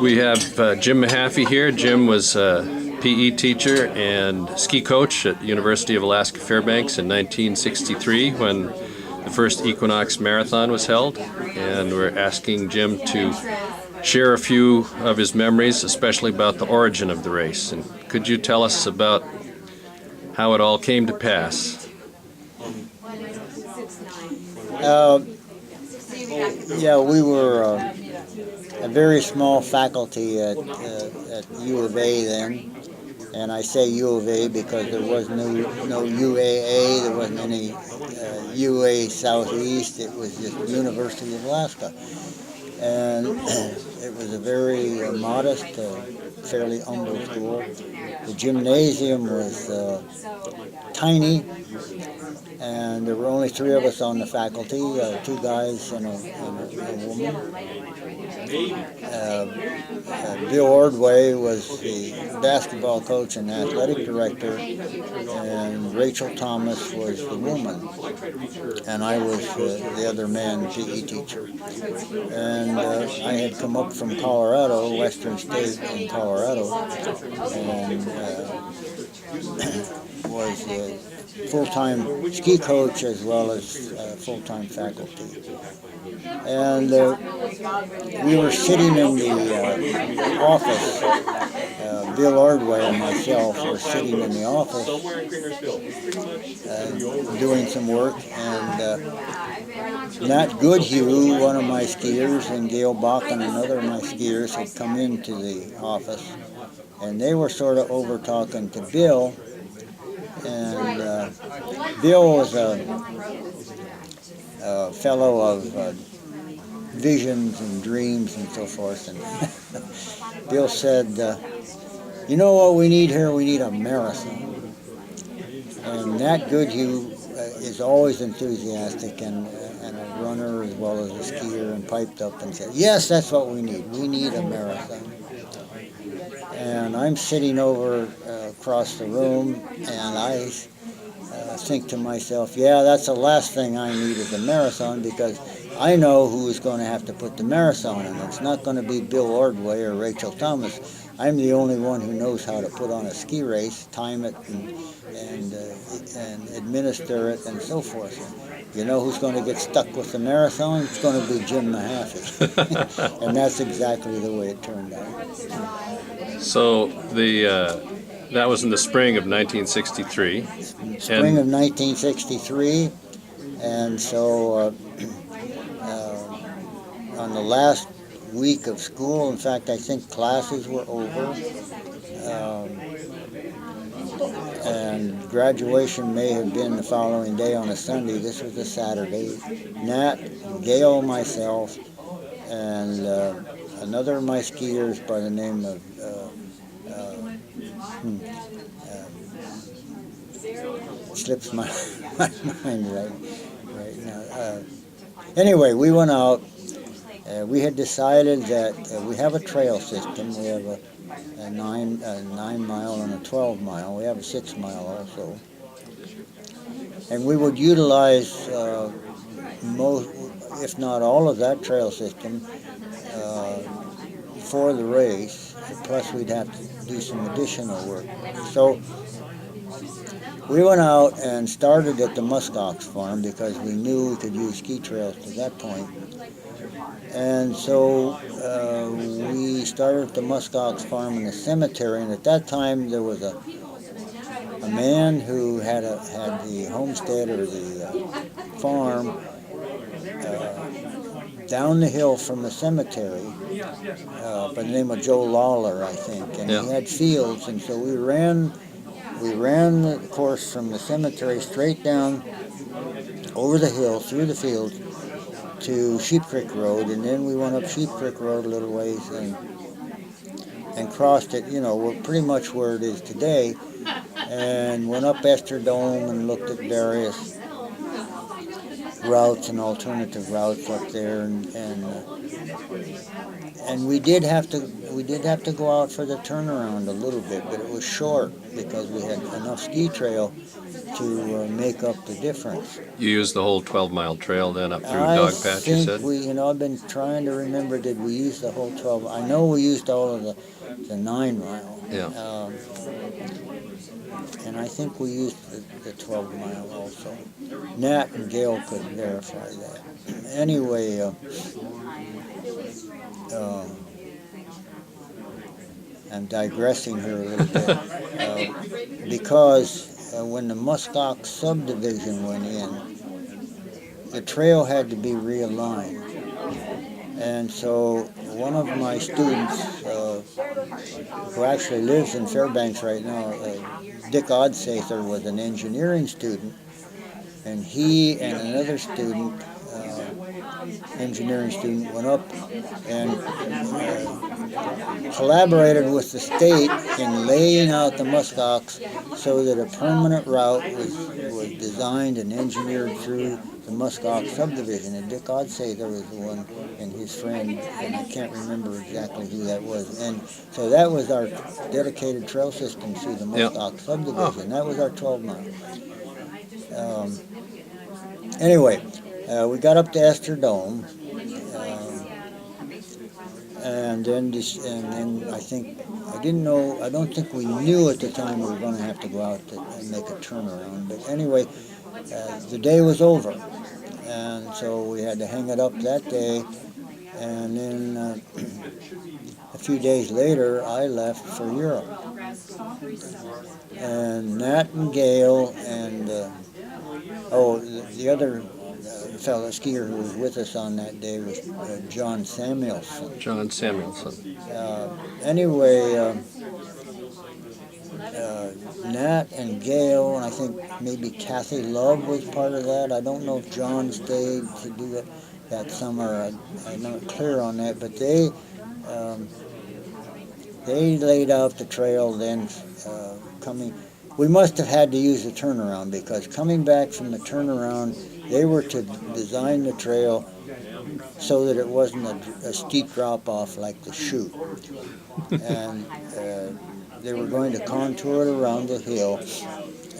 We have Jim Mahaffey here. Jim was a PE teacher and ski coach at the University of Alaska Fairbanks in 1963 when the first Equinox Marathon was held. And we're asking Jim to share a few of his memories, especially about the origin of the race. And could you tell us about how it all came to pass? Yeah, we were a very small faculty at U of A then, and I say U of A because there was no UAA, there wasn't any UA Southeast, it was just University of Alaska. And it was a very modest, fairly humble school. The gymnasium was tiny, and there were only 3 of us on the faculty, 2 guys and a woman. Bill Ordway was the basketball coach and athletic director, and Rachel Thomas was the woman, and I was the other man, PE teacher. And I had come up from Colorado, Western State in Colorado, and was a full-time ski coach as well as full-time faculty. And we were sitting in the office, Bill Ordway and myself were sitting in the office doing some work, and Matt Goodhue, one of my skiers, and Gail Bakken, another of my skiers, had come into the office, and they were sort of over-talking to Bill, and Bill was a fellow of visions and dreams and so forth, and Bill said, you know what we need here? We need a marathon. And Nat Goodhue is always enthusiastic and a runner as well as a skier, and piped up and said, yes, that's what we need. We need a marathon. And I'm sitting over across the room, and I think to myself, yeah, that's the last thing I need is a marathon, because I know who is going to have to put the marathon in. It's not going to be Bill Ordway or Rachel Thomas. I'm the only one who knows how to put on a ski race, time it, and administer it, and so forth. You know who's going to get stuck with the marathon? It's going to be Jim Mahaffey. And that's exactly the way it turned out. So that was in the spring of 1963. Spring of 1963, and so on the last week of school, in fact, I think classes were over, and graduation may have been the following day on a Sunday. This was a Saturday. Nat, Gail, myself, and another of my skiers by the name of slips my mind right now. Anyway, we went out. We had decided that we have a trail system. We have a 9 mile and a 12 mile. We have a 6 mile also. And we would utilize most, if not all of that trail system for the race. Plus we'd have to do some additional work. So we went out and started at the muskox farm because we knew we could use ski trails to that point. And so we started at the muskox farm in the cemetery, and at that time there was a man who had the homestead or the farm down the hill from the cemetery by the name of Joe Lawler, I think, and he had fields, and so we ran the course from the cemetery straight down over the hill through the fields to Sheep Creek Road, and then we went up Sheep Creek Road a little ways and crossed it, pretty much where it is today, and went up Esther Dome and looked at various routes and alternative routes up there, and we did have to go out for the turnaround a little bit, but it was short because we had enough ski trail to make up the difference. You used the whole 12-mile trail then up through I Dogpatch, you think said? I've been trying to remember, did we use the whole 12? I know we used all of the 9 mile. Yeah. And I think we used the 12 mile also. Nat and Gail could verify that. Anyway, I'm digressing here a little bit. Because when the Muskox subdivision went in, the trail had to be realigned. And so one of my students, who actually lives in Fairbanks right now, Dick Odsather, was an engineering student, and he and another student, engineering student, went up and collaborated with the state in laying out the muskox so that a permanent route was designed and engineered through the Muskox subdivision. And Dick Odsather was the one, and his friend, and I can't remember exactly who that was. And so that was our dedicated trail system through the Muskox subdivision. That was our 12 mile. Anyway, we got up to Esther Dome, and then I don't think we knew at the time we were going to have to go out and make a turnaround. But anyway, the day was over, and so we had to hang it up that day. And then a few days later, I left for Europe. And Nat and Gail and the other fellow skier who was with us on that day was John Samuelson. John Samuelson. Anyway, Nat and Gail, and I think maybe Kathy Love was part of that. I don't know if John stayed to do it that summer. I'm not clear on that, but they laid out the trail then coming. We must have had to use the turnaround because coming back from the turnaround, they were to design the trail so that it wasn't a steep drop-off like the chute. And they were going to contour it around the hill,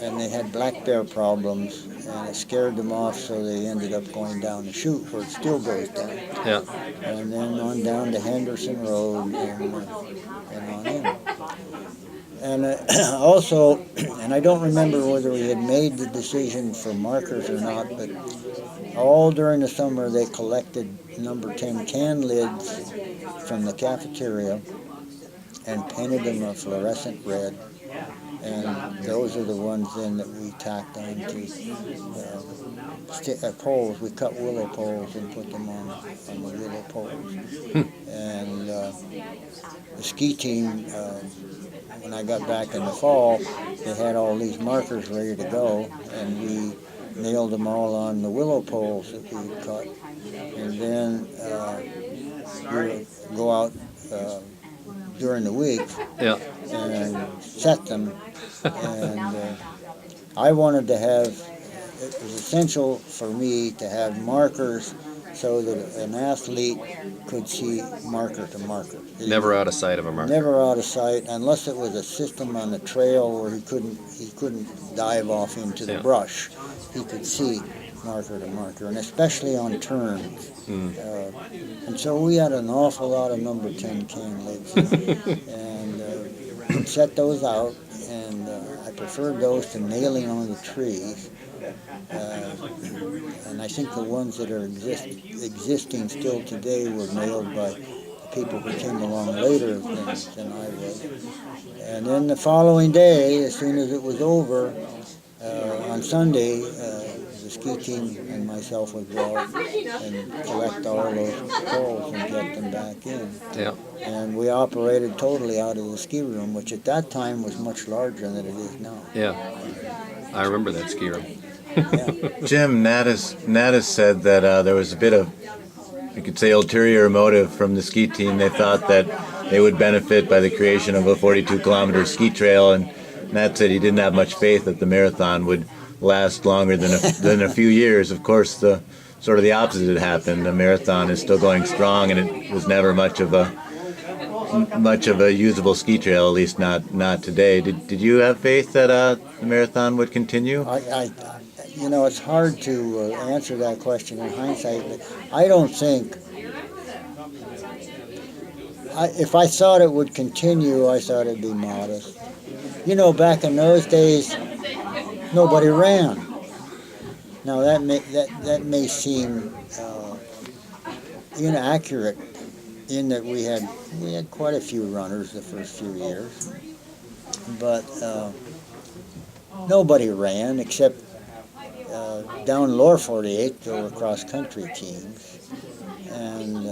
and they had black bear problems, and it scared them off, so they ended up going down the chute where it still goes down. Yeah. And then on down to Henderson Road and on in. And also, and I don't remember whether we had made the decision for markers or not, but all during the summer they collected number 10 can lids from the cafeteria and painted them a fluorescent red. And those are the ones then that we tacked onto poles. We cut willow poles and put them on the willow poles. And the ski team, when I got back in the fall, they had all these markers ready to go, and we nailed them all on the willow poles that we had cut. And then we would go out during the week and set them. And I wanted to have, it was essential for me to have markers so that an athlete could see marker to marker. Never out of sight of a marker. Never out of sight, unless it was a system on the trail where he couldn't dive off into the brush. He could see marker to marker, and especially on turns. And so we had an awful lot of number 10 can lids, and set those out, and I preferred those to nailing on the trees. And I think the ones that are existing still today were nailed by people who came along later than I was. And then the following day, as soon as it was over, on Sunday, the ski team and myself would go out and collect all those poles and get them back in. Yeah. And we operated totally out of the ski room, which at that time was much larger than it is now. Yeah. I remember that ski room. Jim, Nat has said that there was a bit of, you could say, ulterior motive from the ski team. They thought that they would benefit by the creation of a 42-kilometer ski trail, and Nat said he didn't have much faith that the marathon would last longer than a few years. Of course, the sort of the opposite had happened. The marathon is still going strong, and it was never much of a usable ski trail, at least not today. Did you have faith that the marathon would continue? It's hard to answer that question in hindsight, but I don't think. If I thought it would continue, I thought it'd be modest. Back in those days, nobody ran. Now that may seem inaccurate, in that we had quite a few runners the first few years, but nobody ran except down lower 48. There were cross country teams, and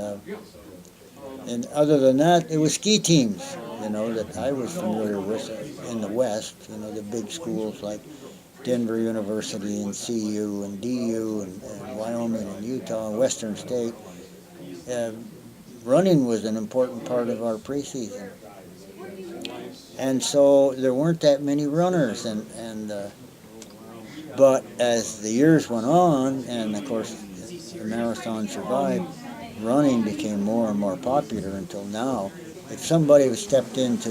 other than that, it was ski teams, that I was familiar with in the West. The big schools like Denver University and CU and DU and Wyoming and Utah and Western State. Running was an important part of our preseason. And so there weren't that many runners. But as the years went on, and of course the marathon survived, running became more and more popular until now. If somebody stepped into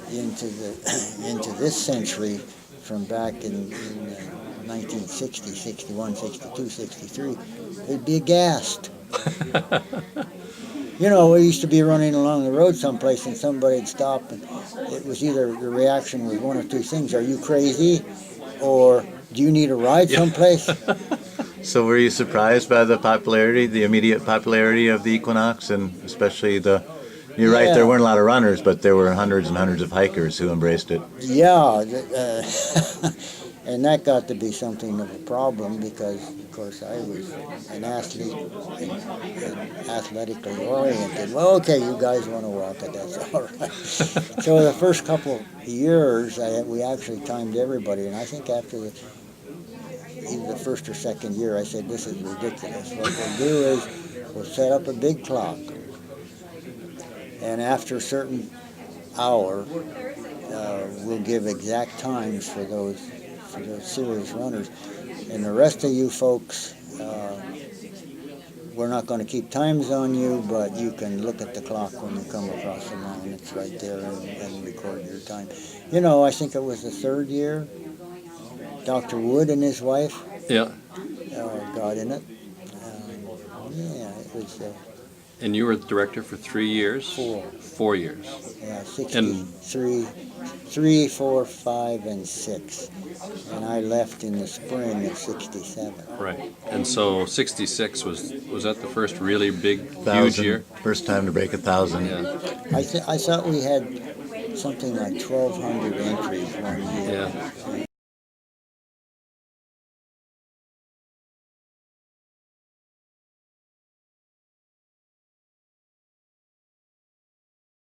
this century from back in 1960, 61, 62, 63, they'd be aghast. We used to be running along the road someplace and somebody'd stop, and it was either the reaction was one of two things: are you crazy, or do you need a ride someplace? So were you surprised by the immediate popularity of the Equinox, and especially you're right, there weren't a lot of runners, but there were hundreds and hundreds of hikers who embraced it. Yeah, and that got to be something of a problem because, of course, I was an athlete and athletically oriented. Well, okay, you guys want to walk it, that's all right. So the first couple of years, we actually timed everybody, and I think after either the first or second year, I said, this is ridiculous. What we'll do is we'll set up a big clock, and after a certain hour, we'll give exact times for those serious runners. And the rest of you folks, we're not going to keep times on you, but you can look at the clock when you come across the line. It's right there, and record your time. I think it was the third year, Dr. Wood and his wife got in it. It was... And you were the director for 3 years? 4 years. Yeah, 63, 3, 4, 5, and 6. And I left in the spring of 67. Right. And so 66 was that the first really big, huge year? First time to break 1,000. Yeah. I thought we had something like 1,200 entries one year. Yeah.